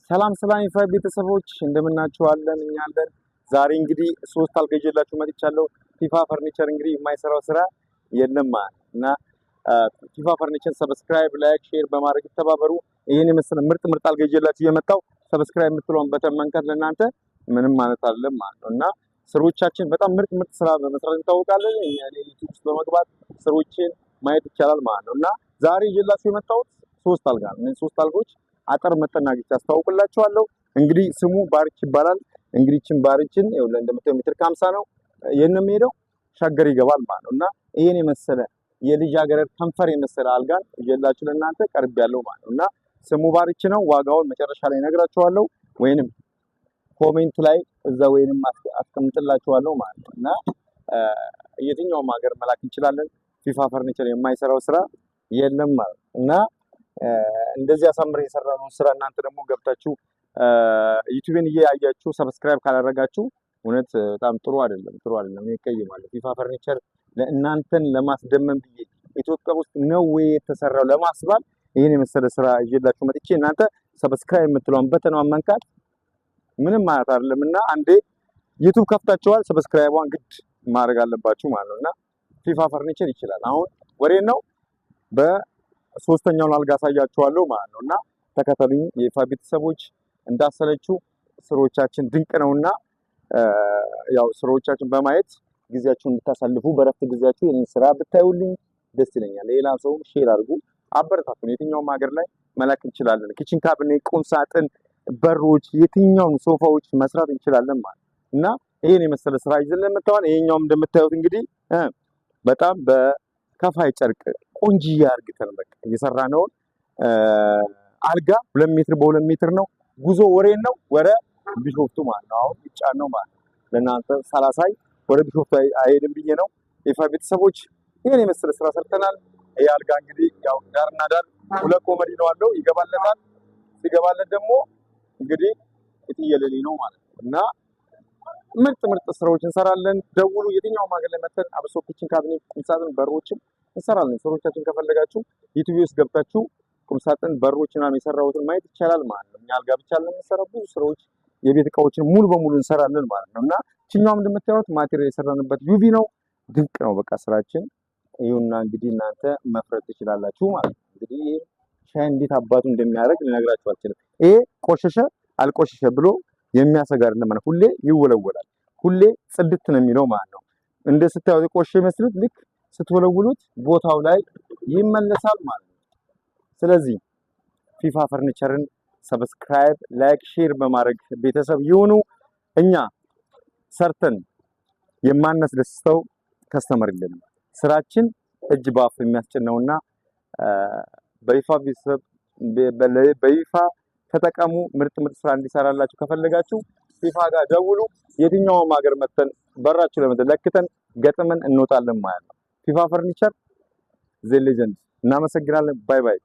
ሰላም ሰላም ይፋይ ቤተሰቦች እንደምናችኋለን እኛ አለን። ዛሬ እንግዲህ 3 አልጋ ይዤላችሁ መጥቻለሁ። ፊፋ ፈርኒቸር እንግዲህ የማይሰራው ስራ የለም እና ፊፋ ፈርኒቸር ሰብስክራይብ፣ ላይክ፣ ሼር በማድረግ ተባበሩ። ይሄን የመሰለ ምርጥ አልጋ ይዤላችሁ የመጣው ሰብስክራይብ የምትለውን በተን መንካት ለእናንተ ምንም ማለት አይደለም ማለት ነው እና ስሮቻችን በጣም ምርጥ ስራ በመስራት እንታወቃለን። እኔ ዩቲዩብ ውስጥ በመግባት ስሮችን ማየት ይቻላል ማለት ነው እና ዛሬ ይዤላችሁ የመጣሁት 3 አልጋ ነው። እነዚህ 3 አልጋዎች አጠር መጠናጊት ያስተዋውቅላችኋለሁ። እንግዲህ ስሙ ባርች ይባላል። እንግዲህ እቺን ባርችን ይኸውልህ እንደምታየው ሜትር ከ50 ነው። የነም ሄደው ሸገር ይገባል ማለት ነው እና ይሄን የመሰለ የልጃገረድ ከንፈር የመሰለ አልጋን ይዤላችሁ ለእናንተ ቀርብ ያለው ማለት ነው እና ስሙ ባርች ነው። ዋጋውን መጨረሻ ላይ ነግራችኋለሁ ወይንም ኮሜንት ላይ እዛ ወይንም አስቀምጥላችኋለሁ ማለት ነው እና የትኛውም ሀገር መላክ እንችላለን። ፊፋ ፈርኒቸር የማይሰራው ስራ የለም ማለት እና እንደዚህ አሳምረን የሰራነው ስራ እናንተ ደግሞ ገብታችሁ ዩቲዩብን እያያችሁ ሰብስክራይብ ካላደረጋችሁ እውነት በጣም ጥሩ አይደለም ይቀየማል። ፊፋ ፈርኒቸር ለእናንተን ለማስደመም ብዬ ኢትዮጵያ ውስጥ ነው ወይ የተሰራው ለማስባል ይሄን የመሰለ ስራ ይዤላችሁ መጥቼ እናንተ ሰብስክራይብ የምትለውን በተኗን መንካት ምንም ማለት አይደለምና አንዴ ዩቲዩብ ከፍታችኋል ሰብስክራይቧን ግድ ማድረግ አለባችሁ ማለት ነውና ፊፋ ፈርኒቸር ይችላል። አሁን ወሬን ነው በሶስተኛውን አልጋ አሳያችኋለሁ ማለት ነውና ተከተሉኝ የፊፋ ቤተሰቦች። እንዳሰለችው ስሮቻችን ድንቅ ነውና ያው ስሮቻችን በማየት ጊዜያችሁን እንድታሳልፉ በረፍት ጊዜያችሁ የኔን ስራ ብታዩልኝ ደስ ይለኛል። ሌላ ሰው ሼር አድርጉ፣ አበረታቱን። የትኛውም ሀገር ላይ መላክ እንችላለን። ኪችን ካቢኔት፣ ቁም ሳጥን፣ በሮች፣ የትኛውን ሶፋዎች መስራት እንችላለን ማለት እና ይሄን የመሰለ ስራ ይዘን መጥተዋል። ይሄኛውም እንደምታዩት እንግዲህ በጣም በከፋይ ጨርቅ ቆንጂያ አርግተን በቃ እየሰራነው አልጋ 2 ሜትር በ2 ሜትር ነው። ጉዞ ወሬን ነው ወደ ቢሾፍቱ ማለት ነው። አሁን ይጫን ነው ማለት ለእናንተ 30 ወደ ቢሾፍቱ አይሄድም ብዬ ነው። የፋ ቤተሰቦች ይሄን የመሰለ ስራ ሰርተናል። ይሄ አልጋ እንግዲህ ያው ዳርና ዳር 2 ኮመዲ ነው አለው ይገባለታል። ሲገባለት ደግሞ እንግዲህ እትየለሊ ነው ማለት ነው እና ምርጥ ስራዎች እንሰራለን። ደውሉ። የትኛውም ሀገር ላይ መተን አብሶ ኪችን ካቢኔት፣ ቁምሳጥን፣ በሮችም እንሰራለን። ስራዎቻችን ከፈለጋችሁ ዩቲዩብ ውስጥ ገብታችሁ ቁምሳጥን፣ በሮችና የሰራሁትን ማየት ይቻላል ማለት ነው። እኛ አልጋ ብቻ ለምንሰራው ብዙ ስራዎች የቤት እቃዎችን ሙሉ በሙሉ እንሰራለን ማለት ነው እና እቺኛውም እንደምታዩት ማቴሪያል የሰራንበት ዩቪ ነው። ድንቅ ነው በቃ ስራችን። ይሁንና እንግዲህ እናንተ መፍረድ ትችላላችሁ ማለት ነው። እንግዲህ ሻይ እንዴት አባቱ እንደሚያደርግ ልነግራችሁ አልችልም። ይሄ ቆሸሸ አልቆሸሸ ብሎ የሚያሰጋ አይደለም ማለት ሁሌ ይወለወላል፣ ሁሌ ጽድት ነው የሚለው ማለት ነው። እንደ ስታዩት ቆሸሸ መስሉት ልክ ስትወለውሉት ቦታው ላይ ይመለሳል ማለት ነው። ስለዚህ ፊፋ ፈርኒቸርን ሰብስክራይብ፣ ላይክ፣ ሼር በማድረግ ቤተሰብ ይሁኑ። እኛ ሰርተን የማናስደስተው ከስተመር የለም። ስራችን እጅ ባፍ የሚያስጨነውና በይፋ ቤተሰብ በይፋ ተጠቀሙ። ምርጥ ስራ እንዲሰራላችሁ ከፈለጋችሁ ፊፋ ጋር ደውሉ። የትኛውም ሀገር መተን በራችሁ ለመተን ለክተን ገጥመን እንወጣለን ማለት ነው። ፊፋ ፈርኒቸር ዘ ሌጀንድ። እናመሰግናለን። ባይ ባይ።